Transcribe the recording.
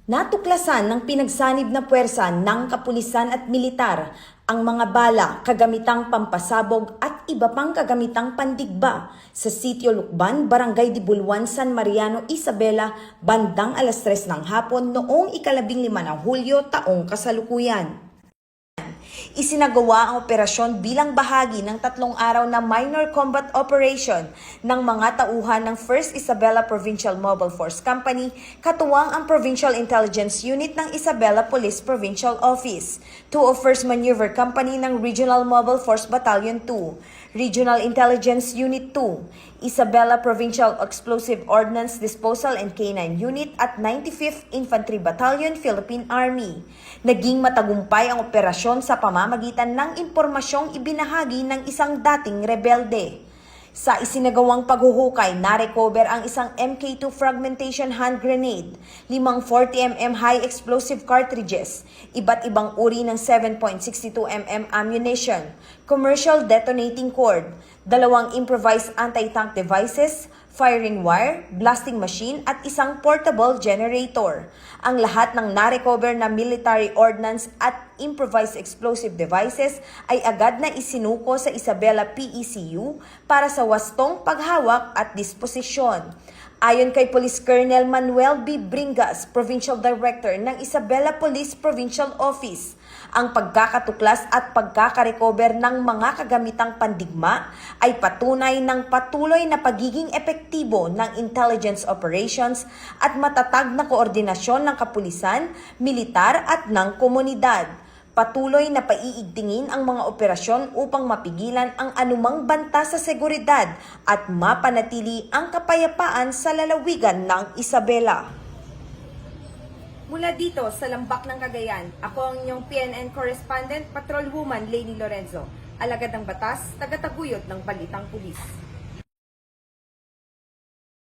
Natuklasan ng pinagsanib na puwersa ng kapulisan at militar ang mga bala, kagamitang pampasabog at iba pang kagamitang pandigba sa Sitio Lukban, Barangay Dibuluan, San Mariano, Isabela, bandang alas 3 ng hapon noong ika-15 ng Hulyo taong kasalukuyan. Isinagawa ang operasyon bilang bahagi ng 3 araw na minor combat operation ng mga tauhan ng 1st Isabela Provincial Mobile Force Company, katuwang ang Provincial Intelligence Unit ng Isabela Police Provincial Office, 2 of 1st Maneuver Company ng Regional Mobile Force Battalion 2, Regional Intelligence Unit 2, Isabela Provincial Explosive Ordnance Disposal and K9 Unit at 95th Infantry Battalion, Philippine Army. Naging matagumpay ang operasyon sa pamamagitan ng impormasyong ibinahagi ng isang dating rebelde. Sa isinagawang paghuhukay, na-recover ang isang MK2 fragmentation hand grenade, 5 40mm high explosive cartridges, iba't ibang uri ng 7.62mm ammunition, commercial detonating cord, 2 improvised anti-tank devices, firing wire, blasting machine at isang portable generator. Ang lahat ng na-recover na military ordnance at improvised explosive devices ay agad na isinuko sa Isabela PECU para sa wastong paghawak at disposisyon. Ayon kay Police Colonel Manuel B. Bringas, Provincial Director ng Isabela Police Provincial Office, ang pagkakatuklas at pagkakarecover ng mga kagamitang pandigma ay patunay ng patuloy na pagiging epektibo ng intelligence operations at matatag na koordinasyon ng kapulisan, militar at ng komunidad. Patuloy na paiigtingin ang mga operasyon upang mapigilan ang anumang banta sa seguridad at mapanatili ang kapayapaan sa lalawigan ng Isabela. Mula dito sa Lambak ng Cagayan, ako ang inyong PNN Correspondent, Patrolwoman Lainey Lorenzo, alagad ng batas, tagataguyod ng Balitang Pulis.